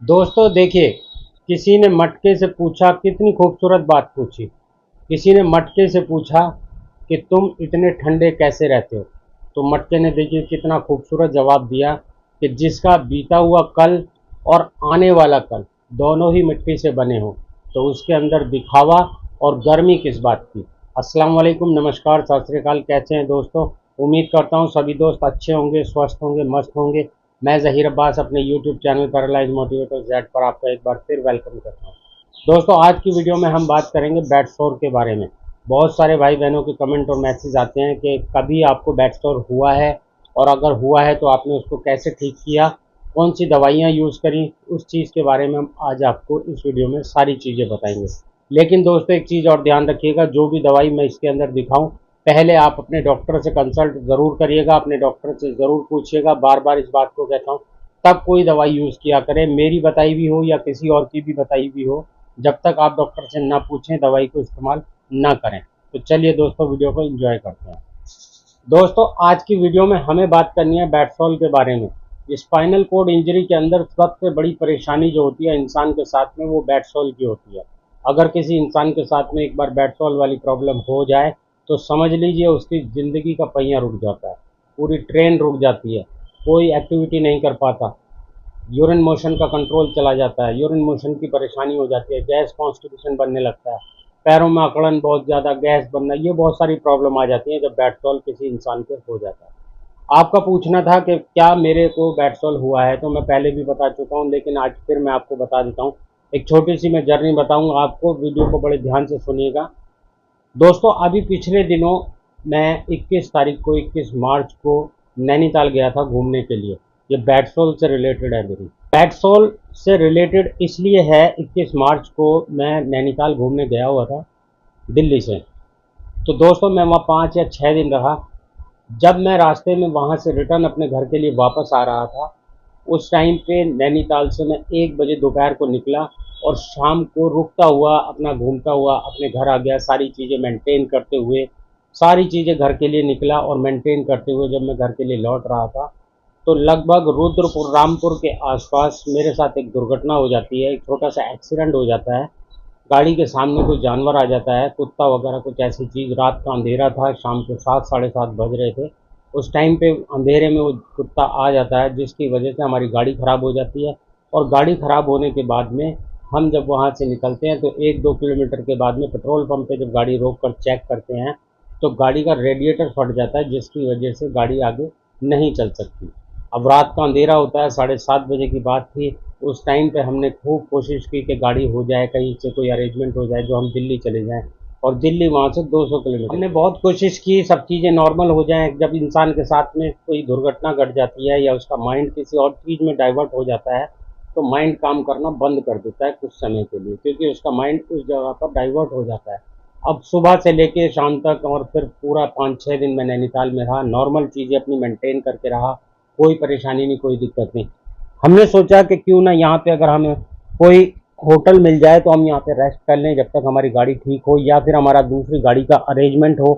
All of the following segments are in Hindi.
दोस्तों देखिए, किसी ने मटके से पूछा, कितनी खूबसूरत बात पूछी। किसी ने मटके से पूछा कि तुम इतने ठंडे कैसे रहते हो। तो मटके ने देखिए कितना खूबसूरत जवाब दिया कि जिसका बीता हुआ कल और आने वाला कल दोनों ही मिट्टी से बने हो, तो उसके अंदर दिखावा और गर्मी किस बात की। अस्सलाम वालेकुम, नमस्कार, सत श्री अकाल। कैसे हैं दोस्तों? उम्मीद करता हूँ सभी दोस्त अच्छे होंगे, स्वस्थ होंगे, मस्त होंगे। मैं ज़हीर अब्बास अपने YouTube channel paralyse motivator Z पर आपका एक बार फिर वेलकम करता हूँ। दोस्तों, आज की वीडियो में हम बात करेंगे बैड सोर के बारे में। बहुत सारे भाई बहनों के कमेंट और मैसेज आते हैं कि कभी आपको बैड सोर हुआ है, और अगर हुआ है तो आपने उसको कैसे ठीक किया, कौन सी दवाइयाँ यूज़ करी, उस चीज़ के बारे में हम आज आपको इस वीडियो में सारी चीज़ें बताएंगे। लेकिन दोस्तों, एक चीज़ और ध्यान रखिएगा, जो भी दवाई मैं इसके अंदर दिखाऊं, पहले आप अपने डॉक्टर से कंसल्ट ज़रूर करिएगा, अपने डॉक्टर से ज़रूर पूछिएगा। बार बार इस बात को कहता हूँ, तब कोई दवाई यूज़ किया करें, मेरी बताई हुई हो या किसी और की भी बताई हुई हो। जब तक आप डॉक्टर से ना पूछें, दवाई को इस्तेमाल ना करें। तो चलिए दोस्तों, वीडियो को एंजॉय करते हैं। दोस्तों, आज की वीडियो में हमें बात करनी है बैडसोल के बारे में। स्पाइनल कोड इंजरी के अंदर सबसे बड़ी परेशानी जो होती है इंसान के साथ में, वो बैडसोल की होती है। अगर किसी इंसान के साथ में एक बार बैडसोल वाली प्रॉब्लम हो जाए, तो समझ लीजिए उसकी ज़िंदगी का पहिया रुक जाता है, पूरी ट्रेन रुक जाती है, कोई एक्टिविटी नहीं कर पाता, यूरिन मोशन का कंट्रोल चला जाता है, यूरिन मोशन की परेशानी हो जाती है, गैस कॉन्स्टिपेशन बनने लगता है, पैरों में अकड़न बहुत ज़्यादा, गैस बनना, ये बहुत सारी प्रॉब्लम आ जाती है जब बैडसोल किसी इंसान के हो जाता है। आपका पूछना था कि क्या मेरे को बैडसोल हुआ है, तो मैं पहले भी बता चुका हूँ, लेकिन आज फिर मैं आपको बता देता हूँ। एक छोटी सी मैं जर्नी बताऊँगा आपको, वीडियो को बड़े ध्यान से सुनिएगा। दोस्तों, अभी पिछले दिनों मैं 21 तारीख को, 21 मार्च को नैनीताल गया था घूमने के लिए। ये बैडसोल से रिलेटेड है मेरी। बैडसोल से रिलेटेड इसलिए है, 21 मार्च को मैं नैनीताल घूमने गया हुआ था दिल्ली से। तो दोस्तों, मैं वहाँ 5 या 6 दिन रहा। जब मैं रास्ते में वहाँ से रिटर्न अपने घर के लिए वापस आ रहा था, उस टाइम पे नैनीताल से मैं 1 बजे दोपहर को निकला, और शाम को रुकता हुआ, अपना घूमता हुआ अपने घर आ गया, सारी चीज़ें मेंटेन करते हुए, सारी चीज़ें घर के लिए निकला और मेंटेन करते हुए जब मैं घर के लिए लौट रहा था, तो लगभग रुद्रपुर रामपुर के आसपास मेरे साथ एक दुर्घटना हो जाती है। एक छोटा सा एक्सीडेंट हो जाता है, गाड़ी के सामने कोई जानवर आ जाता है, कुत्ता वगैरह कुछ ऐसी चीज़। रात का अंधेरा था, शाम को 7 साढ़े 7 बज रहे थे। उस टाइम पे अंधेरे में वो कुत्ता आ जाता है, जिसकी वजह से हमारी गाड़ी ख़राब हो जाती है। और गाड़ी ख़राब होने के बाद में हम जब वहाँ से निकलते हैं, तो 1-2 किलोमीटर के बाद में पेट्रोल पंप पे जब गाड़ी रोक कर चेक करते हैं, तो गाड़ी का रेडिएटर फट जाता है, जिसकी वजह से गाड़ी आगे नहीं चल सकती। अब रात का अंधेरा होता है, 7:30 बजे की बात थी। उस टाइम पे हमने खूब कोशिश की कि गाड़ी हो जाए, कहीं से कोई अरेंजमेंट हो जाए जो हम दिल्ली चले जाएं, और दिल्ली वहाँ से 200 किलोमीटर। हमने बहुत कोशिश की, सब चीज़ें नॉर्मल हो जाएं। जब इंसान के साथ में कोई दुर्घटना घट जाती है या उसका माइंड किसी और चीज़ में डाइवर्ट हो जाता है, तो माइंड काम करना बंद कर देता है कुछ समय के लिए, क्योंकि उसका माइंड उस जगह पर डाइवर्ट हो जाता है। अब सुबह से लेके शाम तक और फिर पूरा 5-6 दिन मैं नैनीताल में रहा, नॉर्मल चीज़ें अपनी मेंटेन करके रहा, कोई परेशानी नहीं, कोई दिक्कत नहीं। हमने सोचा कि क्यों ना यहाँ पे अगर हमें कोई होटल मिल जाए तो हम यहाँ पे रेस्ट कर लें जब तक हमारी गाड़ी ठीक हो, या फिर हमारा दूसरी गाड़ी का अरेंजमेंट हो।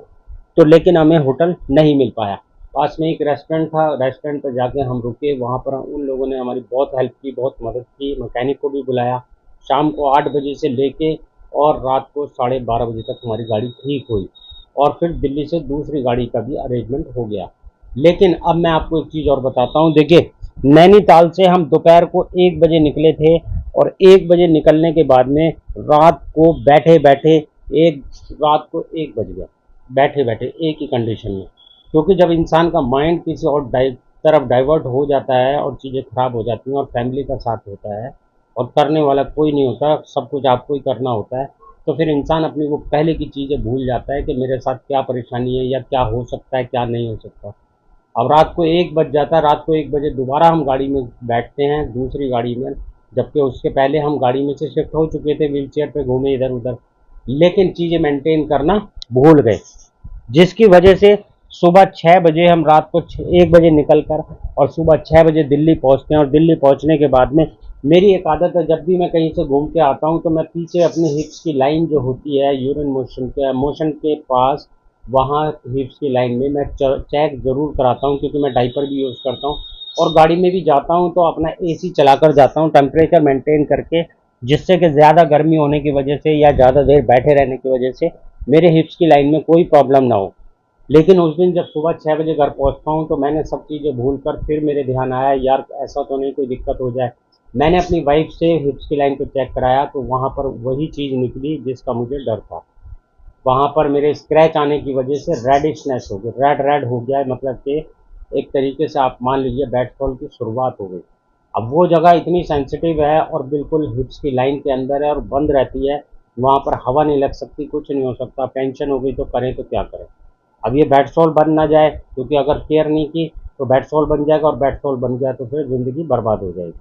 तो लेकिन हमें होटल नहीं मिल पाया। पास में एक रेस्टोरेंट था, रेस्टोरेंट पर जाके हम रुके। वहाँ पर उन लोगों ने हमारी बहुत हेल्प की, बहुत मदद की, मैकेनिक को भी बुलाया। शाम को 8 बजे से लेके और रात को 12:30 बजे तक हमारी गाड़ी ठीक हुई, और फिर दिल्ली से दूसरी गाड़ी का भी अरेंजमेंट हो गया। लेकिन अब मैं आपको एक चीज़ और बताता हूँ। देखिए, नैनीताल से हम दोपहर को 1 बजे निकले थे, और 1 बजे निकलने के बाद में रात को बैठे बैठे एक रात को 1 बज गया, बैठे बैठे एक ही कंडीशन में। क्योंकि जब इंसान का माइंड किसी और तरफ डाइवर्ट हो जाता है और चीज़ें ख़राब हो जाती हैं, और फैमिली का साथ होता है और करने वाला कोई नहीं होता, सब कुछ आपको ही करना होता है, तो फिर इंसान अपनी वो पहले की चीज़ें भूल जाता है कि मेरे साथ क्या परेशानी है, या क्या हो सकता है, क्या नहीं हो सकता। अब रात को 1 बज जाता है, रात को 1 बजे दोबारा हम गाड़ी में बैठते हैं, दूसरी गाड़ी में, जबकि उसके पहले हम गाड़ी में से शिफ्ट हो चुके थे, व्हील चेयर पर घूमे इधर उधर, लेकिन चीज़ें मेंटेन करना भूल गए, जिसकी वजह से सुबह 6 बजे हम रात को 1 बजे निकल कर और सुबह 6 बजे दिल्ली पहुंचते हैं। और दिल्ली पहुंचने के बाद में मेरी एक आदत है, जब भी मैं कहीं से घूम के आता हूं, तो मैं पीछे अपने हिप्स की लाइन जो होती है यूरिन मोशन के पास, वहाँ हिप्स की लाइन में मैं चेक ज़रूर कराता हूँ, क्योंकि मैं डाइपर भी यूज़ करता हूँ, और गाड़ी में भी जाता हूँ तो अपना एसी चलाकर जाता हूँ, टेम्परेचर मेंटेन करके, जिससे कि ज़्यादा गर्मी होने की वजह से या ज़्यादा देर बैठे रहने की वजह से मेरे हिप्स की लाइन में कोई प्रॉब्लम ना हो। लेकिन उस दिन जब सुबह 6 बजे घर पहुंचता हूं तो मैंने सब चीज़ें भूल कर फिर मेरे ध्यान आया, यार ऐसा तो नहीं कोई दिक्कत हो जाए। मैंने अपनी वाइफ से हिप्स की लाइन को चेक कराया तो वहां पर वही चीज़ निकली जिसका मुझे डर था। वहां पर मेरे स्क्रैच आने की वजह से रेडिशनेस हो गई, रेड रेड हो गया, मतलब कि एक तरीके से आप मान लीजिए बैट फॉल की शुरुआत हो गई। अब वो जगह इतनी सेंसिटिव है और बिल्कुल हिप्स की लाइन के अंदर है और बंद रहती है, वहाँ पर हवा नहीं लग सकती, कुछ नहीं हो सकता। टेंशन हो गई तो करें तो क्या करें। अब ये बैट सोल बन ना जाए, क्योंकि अगर केयर नहीं की तो बैट सोल बन जाएगा, और बैट सोल बन गया तो फिर ज़िंदगी बर्बाद हो जाएगी।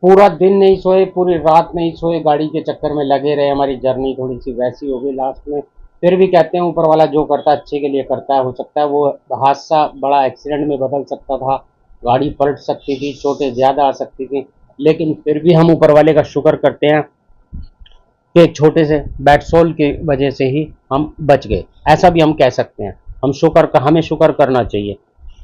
पूरा दिन नहीं सोए, पूरी रात नहीं सोए, गाड़ी के चक्कर में लगे रहे, हमारी जर्नी थोड़ी सी वैसी हो गई लास्ट में। फिर भी कहते हैं ऊपर वाला जो करता है अच्छे के लिए करता है। हो सकता है वो हादसा बड़ा एक्सीडेंट में बदल सकता था, गाड़ी पलट सकती थी, चोटें ज़्यादा आ सकती थी, लेकिन फिर भी हम ऊपर वाले का शुक्र करते हैं कि एक छोटे से बैट सोल की वजह से ही हम बच गए, ऐसा भी हम कह सकते हैं। हमें शुक्र करना चाहिए।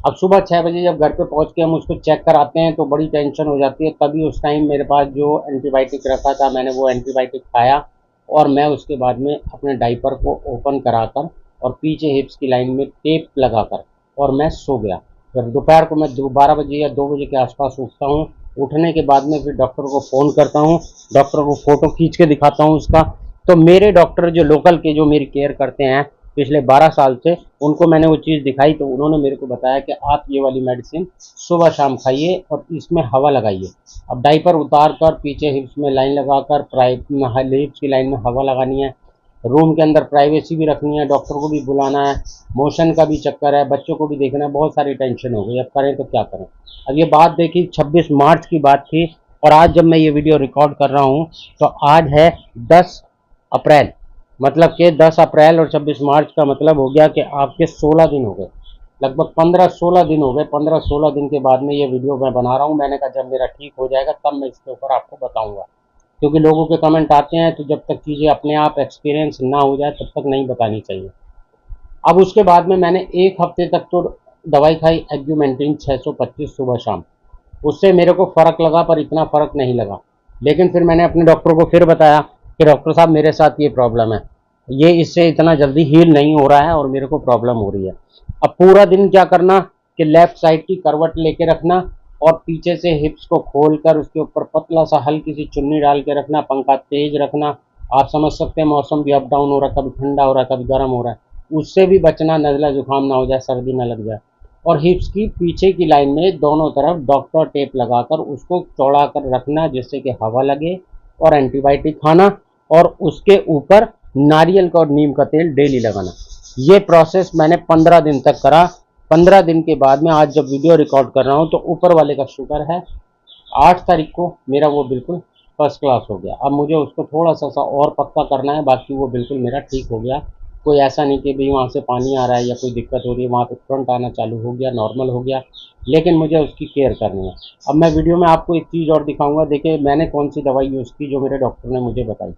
अब सुबह 6 बजे जब घर पे पहुंच के हम उसको चेक कराते हैं तो बड़ी टेंशन हो जाती है। तभी उस टाइम मेरे पास जो एंटीबायोटिक रखा था, मैंने वो एंटीबायोटिक खाया, और मैं उसके बाद में अपने डाइपर को ओपन कराकर और पीछे हिप्स की लाइन में टेप लगाकर और मैं सो गया। फिर दोपहर को मैं 12 बजे या 2 बजे के आसपास उठता हूँ। उठने के बाद में फिर डॉक्टर को फ़ोन करता हूँ, डॉक्टर को फ़ोटो खींच के दिखाता हूँ उसका। तो मेरे डॉक्टर जो लोकल के जो मेरी केयर करते हैं पिछले 12 साल से, उनको मैंने वो चीज़ दिखाई तो उन्होंने मेरे को बताया कि आप ये वाली मेडिसिन सुबह शाम खाइए और इसमें हवा लगाइए। अब डाइपर उतार कर पीछे हिप्स में लाइन लगाकर हिप्स की लाइन में हवा लगानी है, रूम के अंदर प्राइवेसी भी रखनी है, डॉक्टर को भी बुलाना है, मोशन का भी चक्कर है, बच्चों को भी देखना है, बहुत सारी टेंशन हो गई। अब करें तो क्या करें। अब ये बात देखिए 26 मार्च की बात थी, और आज जब मैं ये वीडियो रिकॉर्ड कर रहा हूँ तो आज है 10 अप्रैल। मतलब कि 10 अप्रैल और 26 मार्च का मतलब हो गया कि आपके 16 दिन हो गए, लगभग 15-16 दिन हो गए। 15-16 दिन के बाद में ये वीडियो मैं बना रहा हूँ। मैंने कहा जब मेरा ठीक हो जाएगा तब मैं इसके ऊपर आपको बताऊंगा, क्योंकि लोगों के कमेंट आते हैं तो जब तक चीज़ें अपने आप एक्सपीरियंस ना हो जाए तब तक नहीं बतानी चाहिए। अब उसके बाद में मैंने 1 हफ्ते तक तो दवाई खाई एग्यूमेंटिन 625 सुबह शाम। उससे मेरे को फ़र्क लगा, पर इतना फ़र्क नहीं लगा। लेकिन फिर मैंने अपने डॉक्टर को फिर बताया कि डॉक्टर साहब मेरे साथ ये प्रॉब्लम है, ये इससे इतना जल्दी हील नहीं हो रहा है और मेरे को प्रॉब्लम हो रही है। अब पूरा दिन क्या करना कि लेफ़्ट साइड की करवट लेके रखना और पीछे से हिप्स को खोल कर उसके ऊपर पतला सा हल्की सी चुन्नी डाल के रखना, पंखा तेज रखना। आप समझ सकते हैं मौसम भी अप डाउन हो रहा है, कभी ठंडा हो रहा है, कभी गर्म हो रहा है, उससे भी बचना, नज़ला जुकाम ना हो जाए, सर्दी ना लग जाए। और हिप्स की पीछे की लाइन में दोनों तरफ डॉक्टर टेप लगाकर उसको चौड़ा कर रखना, जिससे कि हवा लगे, और एंटीबायोटिक खाना, और उसके ऊपर नारियल का और नीम का तेल डेली लगाना। ये प्रोसेस मैंने 15 दिन तक करा। 15 दिन के बाद में आज जब वीडियो रिकॉर्ड कर रहा हूँ तो ऊपर वाले का शुक्र है 8 तारीख को मेरा वो बिल्कुल फर्स्ट क्लास हो गया। अब मुझे उसको थोड़ा सा और पक्का करना है, बाकी वो बिल्कुल मेरा ठीक हो गया। कोई ऐसा नहीं कि भाई वहाँ से पानी आ रहा है या कोई दिक्कत हो रही है, वहाँ पे करंट आना चालू हो गया, नॉर्मल हो गया, लेकिन मुझे उसकी केयर करनी है। अब मैं वीडियो में आपको एक चीज़ और दिखाऊंगा। देखिए मैंने कौन सी दवाई यूज़ की जो मेरे डॉक्टर ने मुझे बताई।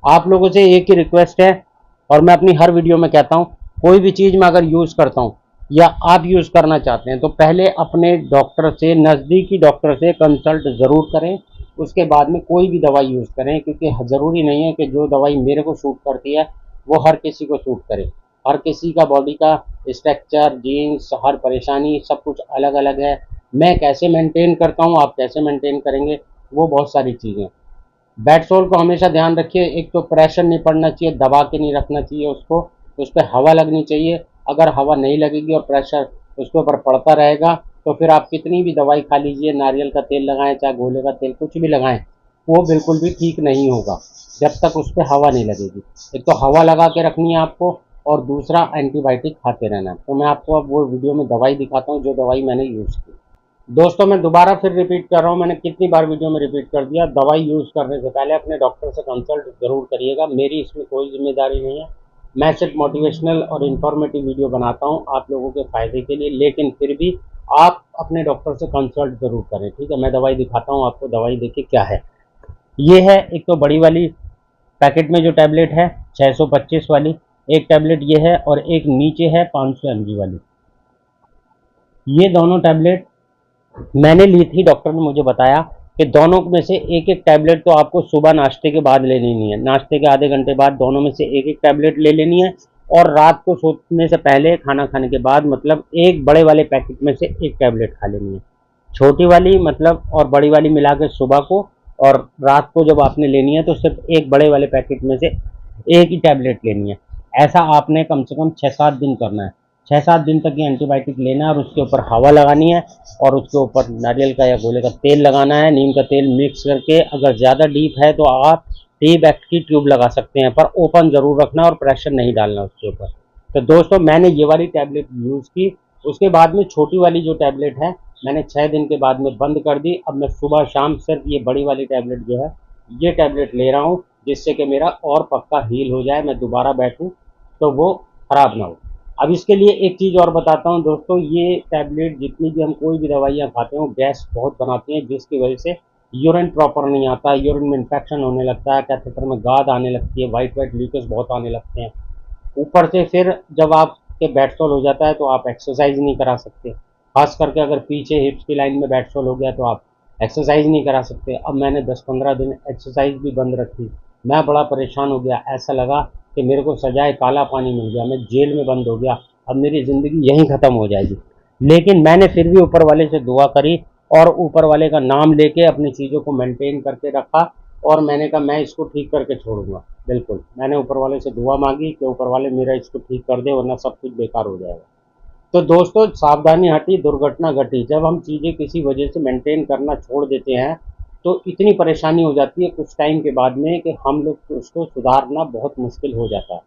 आप लोगों से एक ही रिक्वेस्ट है, और मैं अपनी हर वीडियो में कहता हूँ, कोई भी चीज़ मैं अगर यूज़ करता हूँ या आप यूज़ करना चाहते हैं तो पहले अपने डॉक्टर से, नज़दीकी डॉक्टर से कंसल्ट ज़रूर करें, उसके बाद में कोई भी दवाई यूज़ करें। क्योंकि ज़रूरी नहीं है कि जो दवाई मेरे को सूट करती है वो हर किसी को सूट करे। हर किसी का बॉडी का स्ट्रक्चर, जीन्स, हर परेशानी सब कुछ अलग अलग है। मैं कैसे मेंटेन करता हूँ, आप कैसे मेंटेन करेंगे, वो बहुत सारी चीज़ें। बैट सोल को हमेशा ध्यान रखिए, एक तो प्रेशर नहीं पड़ना चाहिए, दबा के नहीं रखना चाहिए उसको, उस पर हवा लगनी चाहिए। अगर हवा नहीं लगेगी और प्रेशर उसके ऊपर पड़ता रहेगा तो फिर आप कितनी भी दवाई खा लीजिए, नारियल का तेल लगाएं, चाहे गोले का तेल, कुछ भी लगाएं, वो बिल्कुल भी ठीक नहीं होगा जब तक उस पर हवा नहीं लगेगी। एक तो हवा लगा के रखनी है आपको, और दूसरा एंटीबायोटिक खाते रहना है। तो मैं आपको अब वो वीडियो में दवाई दिखाता हूँ जो दवाई मैंने यूज़ की। दोस्तों मैं दोबारा फिर रिपीट कर रहा हूँ, मैंने कितनी बार वीडियो में रिपीट कर दिया, दवाई यूज़ करने से पहले अपने डॉक्टर से कंसल्ट ज़रूर करिएगा। मेरी इसमें कोई जिम्मेदारी नहीं है, मैं सिर्फ मोटिवेशनल और इन्फॉर्मेटिव वीडियो बनाता हूँ आप लोगों के फ़ायदे के लिए, लेकिन फिर भी आप अपने डॉक्टर से कंसल्ट ज़रूर करें, ठीक है। मैं दवाई दिखाता हूँ आपको, दवाई देखिए क्या है। ये है एक तो बड़ी वाली पैकेट में जो टैबलेट है 625 वाली, एक टैबलेट ये है, और एक नीचे है 500 mg वाली। ये दोनों टैबलेट मैंने ली थी, डॉक्टर ने मुझे बताया कि दोनों में से एक एक टैबलेट तो आपको सुबह नाश्ते के बाद ले लेनी है, नाश्ते के आधे घंटे बाद दोनों में से एक एक टैबलेट ले लेनी है, और रात को सोने से पहले खाना खाने के बाद मतलब एक बड़े वाले पैकेट में से एक टैबलेट खा लेनी है, छोटी वाली मतलब और बड़ी वाली मिला के सुबह को, और रात को जब आपने लेनी है तो सिर्फ एक बड़े वाले पैकेट में से एक ही टैबलेट लेनी है। ऐसा आपने कम से कम 6-7 दिन करना है। 6-7 दिन तक ये एंटीबायोटिक लेना है और उसके ऊपर हवा लगानी है, और उसके ऊपर नारियल का या गोले का तेल लगाना है, नीम का तेल मिक्स करके। अगर ज़्यादा डीप है तो आप टी बैक्ट की ट्यूब लगा सकते हैं, पर ओपन ज़रूर रखना और प्रेशर नहीं डालना उसके ऊपर। तो दोस्तों मैंने ये वाली टैबलेट यूज़ की, उसके बाद में छोटी वाली जो टैबलेट है मैंने 6 दिन के बाद में बंद कर दी। अब मैं सुबह शाम सिर्फ ये बड़ी वाली टैबलेट जो है ये टैबलेट ले रहा हूँ, जिससे कि मेरा और पक्का हील हो जाए, मैं दोबारा बैठूँ तो वो ख़राब ना हो। अब इसके लिए एक चीज़ और बताता हूँ दोस्तों, ये टैबलेट जितनी भी हम कोई भी दवाइयाँ खाते हैं गैस बहुत बनाती हैं, जिसकी वजह से यूरिन प्रॉपर नहीं आता, यूरिन में इन्फेक्शन होने लगता है, कैथेटर में गाद आने लगती है, वाइट वाइट लीकेज बहुत आने लगते हैं। ऊपर से फिर जब आपके बैटसोल हो जाता है तो आप एक्सरसाइज नहीं करा सकते, खास करके अगर पीछे हिप्स की लाइन में बैटसोल हो गया तो आप एक्सरसाइज नहीं करा सकते। अब मैंने 10-15 दिन एक्सरसाइज भी बंद रखी, मैं बड़ा परेशान हो गया, ऐसा लगा कि मेरे को सजाए काला पानी मिल गया, मैं जेल में बंद हो गया, अब मेरी ज़िंदगी यहीं ख़त्म हो जाएगी। लेकिन मैंने फिर भी ऊपर वाले से दुआ करी और ऊपर वाले का नाम लेके अपनी चीज़ों को मेंटेन करके रखा, और मैंने कहा मैं इसको ठीक करके छोड़ूंगा। बिल्कुल मैंने ऊपर वाले से दुआ मांगी कि ऊपर वाले मेरा इसको ठीक कर दे, वरना सब कुछ बेकार हो जाएगा। तो दोस्तों सावधानी हटी दुर्घटना घटी। जब हम चीज़ें किसी वजह से मेंटेन करना छोड़ देते हैं तो इतनी परेशानी हो जाती है कुछ टाइम के बाद में कि हम लोग उसको सुधारना बहुत मुश्किल हो जाता है।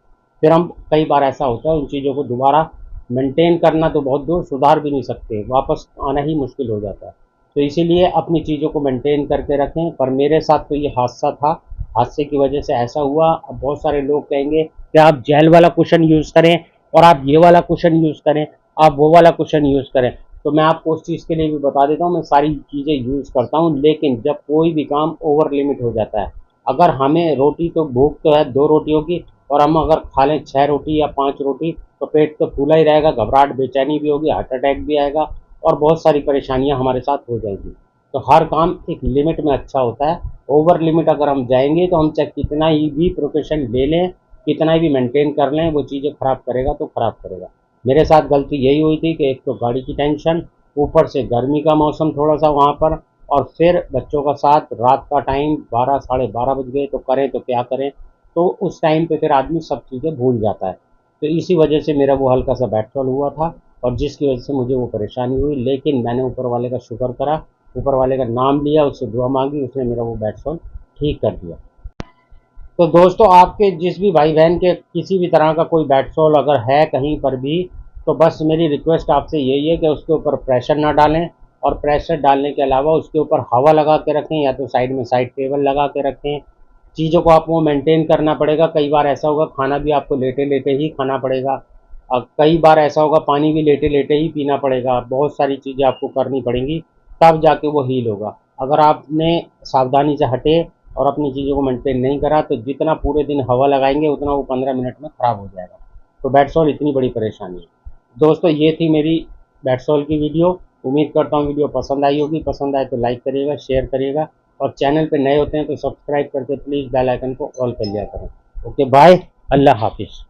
फिर हम कई बार ऐसा होता है उन चीज़ों को दोबारा मेंटेन करना तो बहुत दूर सुधार भी नहीं सकते, वापस आना ही मुश्किल हो जाता है। तो इसीलिए अपनी चीज़ों को मेंटेन करके रखें। पर मेरे साथ तो ये हादसा था, हादसे की वजह से ऐसा हुआ। अब बहुत सारे लोग कहेंगे कि आप जेल वाला कुशन यूज़ करें और आप ये वाला कुशन यूज़ करें, आप वो वाला कुशन यूज़ करें। तो मैं आपको उस चीज़ के लिए भी बता देता हूँ, मैं सारी चीज़ें यूज़ करता हूँ, लेकिन जब कोई भी काम ओवर लिमिट हो जाता है, अगर हमें रोटी तो भूख तो है 2 रोटियों की, और हम अगर खा लें 6 रोटी या 5 रोटी तो पेट तो फूला ही रहेगा, घबराहट बेचैनी भी होगी, हार्ट अटैक भी आएगा और बहुत सारी परेशानियां हमारे साथ हो जाएगी। तो हर काम एक लिमिट में अच्छा होता है। ओवर लिमिट अगर हम जाएंगे तो हम चाहे कितना ही भी प्रिकॉशन ले लें, कितना भी मेंटेन कर लें, वो चीज़ें ख़राब करेगा तो ख़राब करेगा। मेरे साथ गलती यही हुई थी कि एक तो गाड़ी की टेंशन, ऊपर से गर्मी का मौसम थोड़ा सा वहाँ पर, और फिर बच्चों का साथ, रात का टाइम 12 साढ़े 12 बज गए, तो करें तो क्या करें। तो उस टाइम पे फिर आदमी सब चीज़ें भूल जाता है। तो इसी वजह से मेरा वो हल्का सा बैकफॉल हुआ था, और जिसकी वजह से मुझे वो परेशानी हुई। लेकिन मैंने ऊपर वाले का शुक्र करा, ऊपर वाले का नाम लिया, उससे दुआ मांगी, उसने मेरा वो बैकफॉल ठीक कर दिया। तो दोस्तों आपके जिस भी भाई बहन के किसी भी तरह का कोई बैटसोल अगर है कहीं पर भी, तो बस मेरी रिक्वेस्ट आपसे यही है कि उसके ऊपर प्रेशर ना डालें, और प्रेशर डालने के अलावा उसके ऊपर हवा लगा के रखें, या तो साइड में साइड टेबल लगा के रखें। चीज़ों को आपको मेंटेन करना पड़ेगा। कई बार ऐसा होगा खाना भी आपको लेटे लेटे ही खाना पड़ेगा, कई बार ऐसा होगा पानी भी लेटे लेटे ही पीना पड़ेगा, बहुत सारी चीज़ें आपको करनी पड़ेंगी, तब जाके वो हील होगा। अगर आपने सावधानी से हटे और अपनी चीज़ों को मेंटेन नहीं करा तो जितना पूरे दिन हवा लगाएंगे उतना वो 15 मिनट में ख़राब हो जाएगा। तो बैटसॉल इतनी बड़ी परेशानी है। दोस्तों ये थी मेरी बैटसॉल की वीडियो। उम्मीद करता हूँ वीडियो पसंद आई होगी, पसंद आए तो लाइक करिएगा, शेयर करिएगा, और चैनल पे नए होते हैं तो सब्सक्राइब करके प्लीज़ बेल आइकन को ऑल कर लिया करें। ओके बाय, अल्लाह हाफिज़।